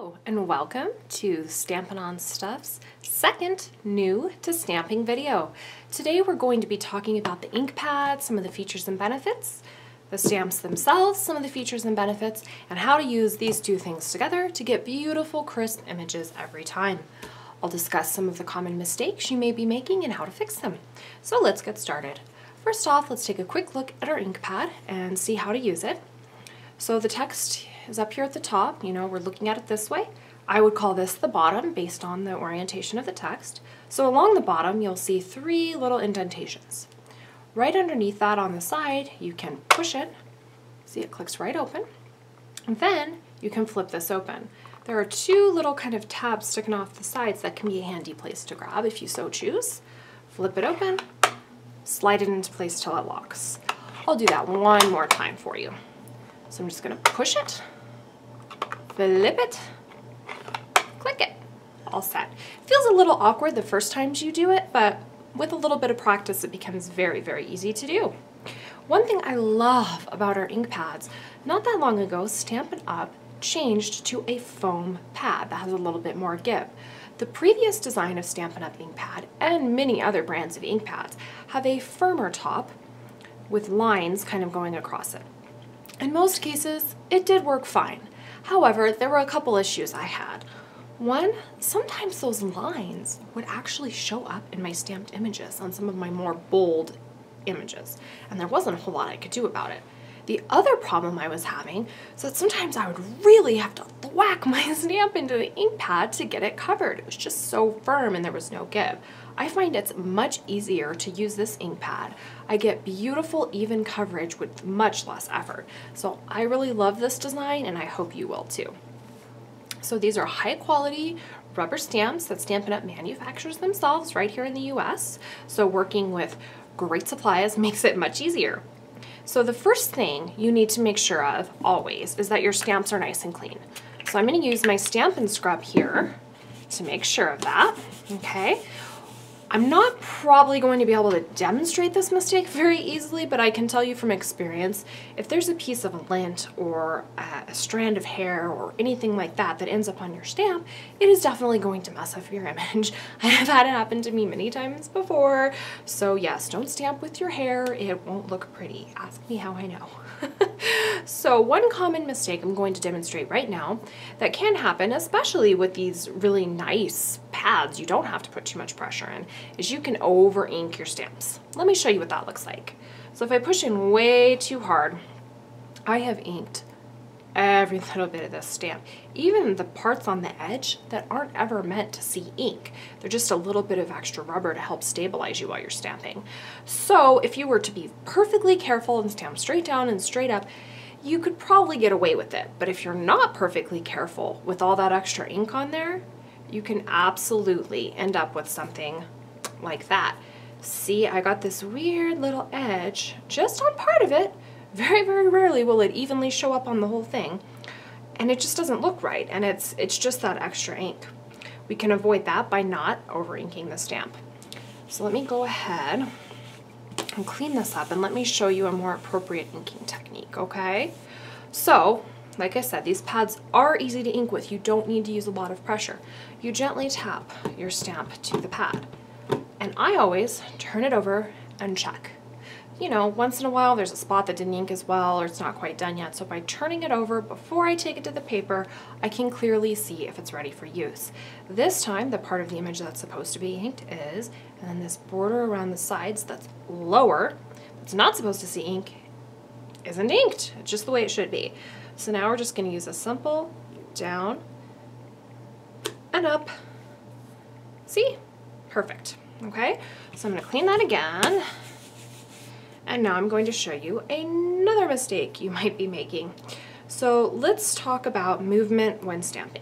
Hello and welcome to Stampin' On Stuff's second new to stamping video. Today we're going to be talking about the ink pad, some of the features and benefits, the stamps themselves, some of the features and benefits, and how to use these two things together to get beautiful crisp images every time. I'll discuss some of the common mistakes you may be making and how to fix them. So let's get started. First off, let's take a quick look at our ink pad and see how to use it. So the text is up here at the top. You know, we're looking at it this way. I would call this the bottom based on the orientation of the text. So along the bottom, you'll see three little indentations. Right underneath that on the side, you can push it. See, it clicks right open. And then you can flip this open. There are two little kind of tabs sticking off the sides that can be a handy place to grab if you so choose. Flip it open, slide it into place till it locks. I'll do that one more time for you. So I'm just going to push it, flip it, click it, all set. It feels a little awkward the first times you do it, but with a little bit of practice it becomes very, very easy to do. One thing I love about our ink pads, not that long ago Stampin' Up! Changed to a foam pad that has a little bit more give. The previous design of Stampin' Up! Ink pad and many other brands of ink pads have a firmer top with lines kind of going across it. In most cases, it did work fine. However, there were a couple issues I had. One, sometimes those lines would actually show up in my stamped images on some of my more bold images, and there wasn't a whole lot I could do about it. The other problem I was having is that sometimes I would really have to whack my stamp into the ink pad to get it covered. It was just so firm and there was no give. I find it's much easier to use this ink pad. I get beautiful even coverage with much less effort. So I really love this design and I hope you will too. So these are high quality rubber stamps that Stampin' Up! Manufactures themselves right here in the US. So working with great supplies makes it much easier. So the first thing you need to make sure of always is that your stamps are nice and clean. So I'm going to use my Stampin' Scrub here to make sure of that, okay? I'm not probably going to be able to demonstrate this mistake very easily, but I can tell you from experience, if there's a piece of lint or a strand of hair or anything like that that ends up on your stamp, it is definitely going to mess up your image. I have had it happen to me many times before. So yes, don't stamp with your hair. It won't look pretty. Ask me how I know. So one common mistake I'm going to demonstrate right now that can happen, especially with these really nice pads you don't have to put too much pressure in, is you can over ink your stamps. Let me show you what that looks like. So if I push in way too hard, I have inked every little bit of this stamp, even the parts on the edge that aren't ever meant to see ink. They're just a little bit of extra rubber to help stabilize you while you're stamping. So if you were to be perfectly careful and stamp straight down and straight up, you could probably get away with it. But if you're not perfectly careful with all that extra ink on there, you can absolutely end up with something like that. See, I got this weird little edge just on part of it. Very, very rarely will it evenly show up on the whole thing, and it just doesn't look right, and it's just that extra ink. We can avoid that by not over inking the stamp. So let me go ahead and clean this up and let me show you a more appropriate inking technique, okay? So, like I said, these pads are easy to ink with. You don't need to use a lot of pressure. You gently tap your stamp to the pad, and I always turn it over and check. You know, once in a while there's a spot that didn't ink as well or it's not quite done yet, so by turning it over before I take it to the paper, I can clearly see if it's ready for use. This time, the part of the image that's supposed to be inked is, and then this border around the sides that's lower, that's not supposed to see ink, isn't inked. It's just the way it should be. So now we're just going to use a simple down and up. See? Perfect. Okay? So I'm going to clean that again. And now I'm going to show you another mistake you might be making. So let's talk about movement when stamping.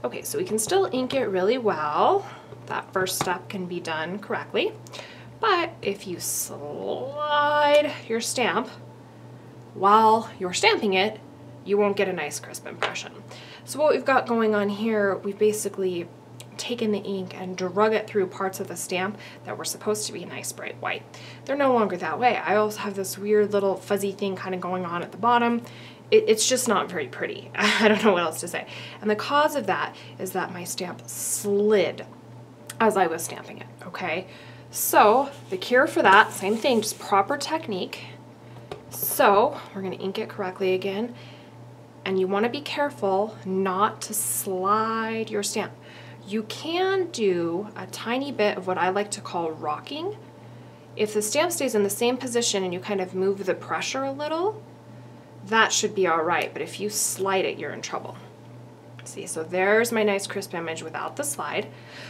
Okay, so we can still ink it really well. That first step can be done correctly. But if you slide your stamp while you're stamping it, you won't get a nice crisp impression. So what we've got going on here, we've basically taken the ink and drug it through parts of the stamp that were supposed to be nice bright white. They're no longer that way. I also have this weird little fuzzy thing kind of going on at the bottom. it's just not very pretty. I don't know what else to say. And the cause of that is that my stamp slid as I was stamping it, okay? So the cure for that, same thing, just proper technique. So we're gonna ink it correctly again. And you wanna be careful not to slide your stamp. You can do a tiny bit of what I like to call rocking. If the stamp stays in the same position and you kind of move the pressure a little, that should be all right, but if you slide it, you're in trouble. See, so there's my nice crisp image without the slide.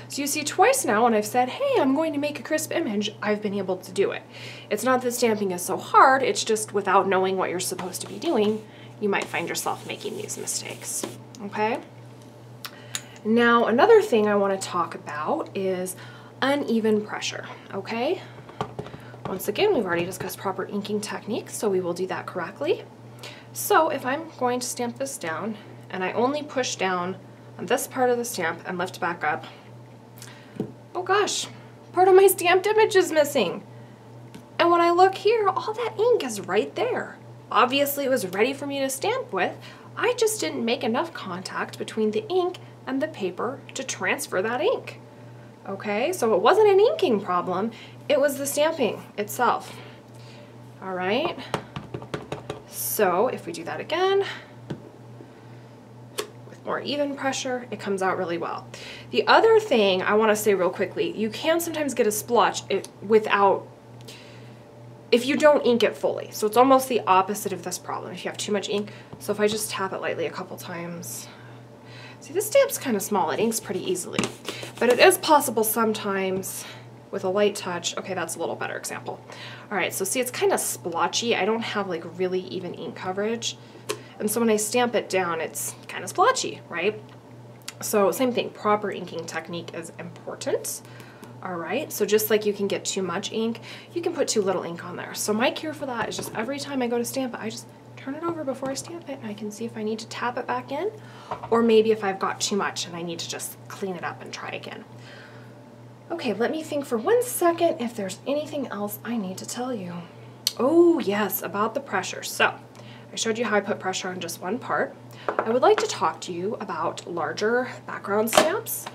So you see twice now when I've said, hey, I'm going to make a crisp image, I've been able to do it. It's not that stamping is so hard, it's just without knowing what you're supposed to be doing, you might find yourself making these mistakes, okay? Now, another thing I want to talk about is uneven pressure, okay? Once again, we've already discussed proper inking techniques, so we will do that correctly. So if I'm going to stamp this down, and I only push down on this part of the stamp and lift back up, oh gosh, part of my stamped image is missing. And when I look here, all that ink is right there. Obviously, it was ready for me to stamp with. I just didn't make enough contact between the ink and the paper to transfer that ink. Okay, so it wasn't an inking problem, it was the stamping itself. All right. So if we do that again, with more even pressure, it comes out really well. The other thing I want to say real quickly, you can sometimes get a splotch if you don't ink it fully. So it's almost the opposite of this problem if you have too much ink. So if I just tap it lightly a couple times, see, this stamp's kind of small, it inks pretty easily, but it is possible sometimes with a light touch. Okay, that's a little better example. All right, so see, it's kind of splotchy. I don't have like really even ink coverage. And so when I stamp it down, it's kind of splotchy, right? So same thing, proper inking technique is important. All right, so just like you can get too much ink, you can put too little ink on there. So my cure for that is just every time I go to stamp it, I just turn it over before I stamp it, and I can see if I need to tap it back in, or maybe if I've got too much and I need to just clean it up and try again. Okay, let me think for 1 second if there's anything else I need to tell you. Oh yes, about the pressure. So I showed you how I put pressure on just one part. I would like to talk to you about larger background stamps.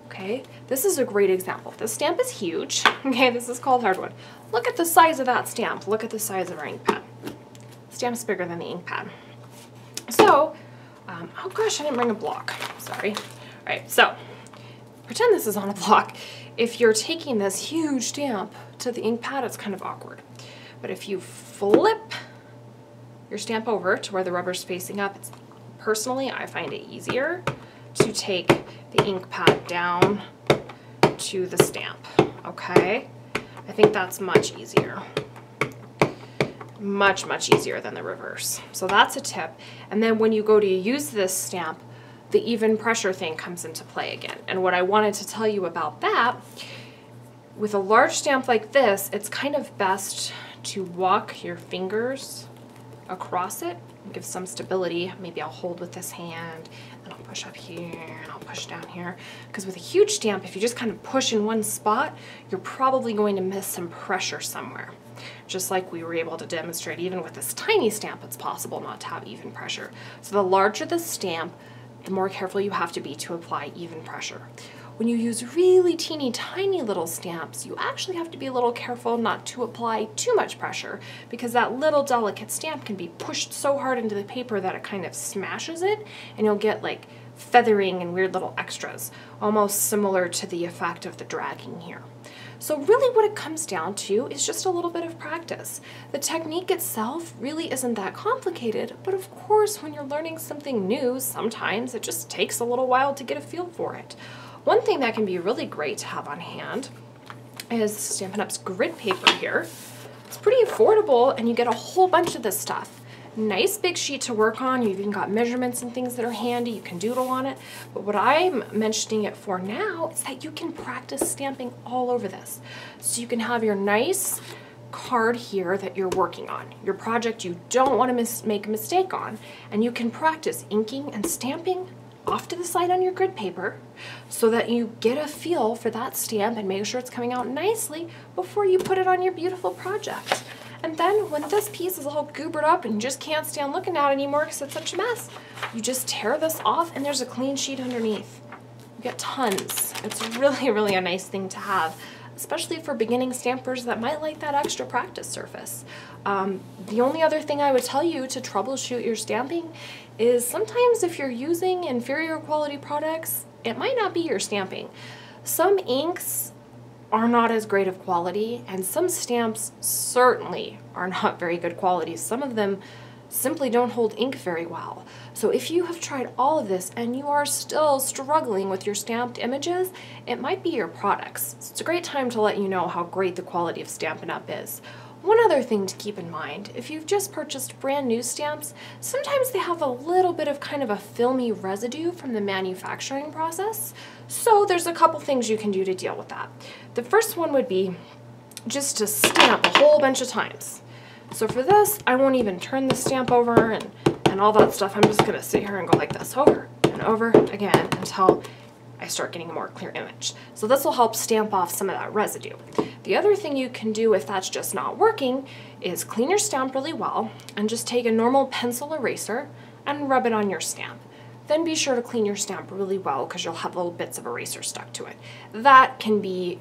Okay, this is a great example. This stamp is huge. Okay, this is called hardwood. Look at the size of that stamp. Look at the size of our ink pad. Stamp's bigger than the ink pad. So, oh gosh, I didn't bring a block. Sorry. All right, so pretend this is on a block. If you're taking this huge stamp to the ink pad, it's kind of awkward. But if you flip your stamp over to where the rubber's facing up, personally, I find it easier to take the ink pad down to the stamp, okay? I think that's much easier. Much, much easier than the reverse. So that's a tip. And then when you go to use this stamp, the even pressure thing comes into play again. And what I wanted to tell you about that, with a large stamp like this, it's kind of best to walk your fingers across it and give some stability. Maybe I'll hold with this hand, and I'll push up here, and I'll push down here. Because with a huge stamp, if you just kind of push in one spot, you're probably going to miss some pressure somewhere. Just like we were able to demonstrate, even with this tiny stamp, it's possible not to have even pressure. So the larger the stamp, the more careful you have to be to apply even pressure. When you use really teeny tiny little stamps, you actually have to be a little careful not to apply too much pressure, because that little delicate stamp can be pushed so hard into the paper that it kind of smashes it, and you'll get like feathering and weird little extras, almost similar to the effect of the dragging here. So really what it comes down to is just a little bit of practice. The technique itself really isn't that complicated, but of course when you're learning something new, sometimes it just takes a little while to get a feel for it. One thing that can be really great to have on hand is Stampin' Up's grid paper here. It's pretty affordable and you get a whole bunch of this stuff. Nice big sheet to work on. You've even got measurements and things that are handy. You can doodle on it. But what I'm mentioning it for now is that you can practice stamping all over this. So you can have your nice card here that you're working on, your project you don't want to make a mistake on, and you can practice inking and stamping off to the side on your grid paper so that you get a feel for that stamp and make sure it's coming out nicely before you put it on your beautiful project. And then when this piece is all goobered up and you just can't stand looking at it anymore because it's such a mess, you just tear this off and there's a clean sheet underneath. You get tons. It's really, really a nice thing to have, especially for beginning stampers that might like that extra practice surface. The only other thing I would tell you to troubleshoot your stamping is sometimes if you're using inferior quality products, it might not be your stamping. Some inks are not as great of quality, and some stamps certainly are not very good quality. Some of them simply don't hold ink very well. So if you have tried all of this and you are still struggling with your stamped images, it might be your products. So it's a great time to let you know how great the quality of Stampin' Up! Is. One other thing to keep in mind, if you've just purchased brand new stamps, sometimes they have a little bit of kind of a filmy residue from the manufacturing process. So there's a couple things you can do to deal with that. The first one would be just to stamp a whole bunch of times. So for this, I won't even turn the stamp over and all that stuff. I'm just gonna sit here and go like this over and over again until I start getting a more clear image. So this will help stamp off some of that residue. The other thing you can do if that's just not working is clean your stamp really well and just take a normal pencil eraser and rub it on your stamp. Then be sure to clean your stamp really well because you'll have little bits of eraser stuck to it. That can be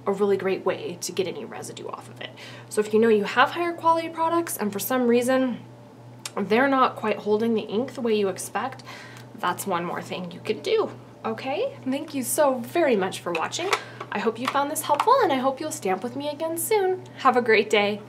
a really great way to get any residue off of it. So if you know you have higher quality products and for some reason they're not quite holding the ink the way you expect, that's one more thing you can do. Okay, thank you so very much for watching. I hope you found this helpful and I hope you'll stamp with me again soon. Have a great day.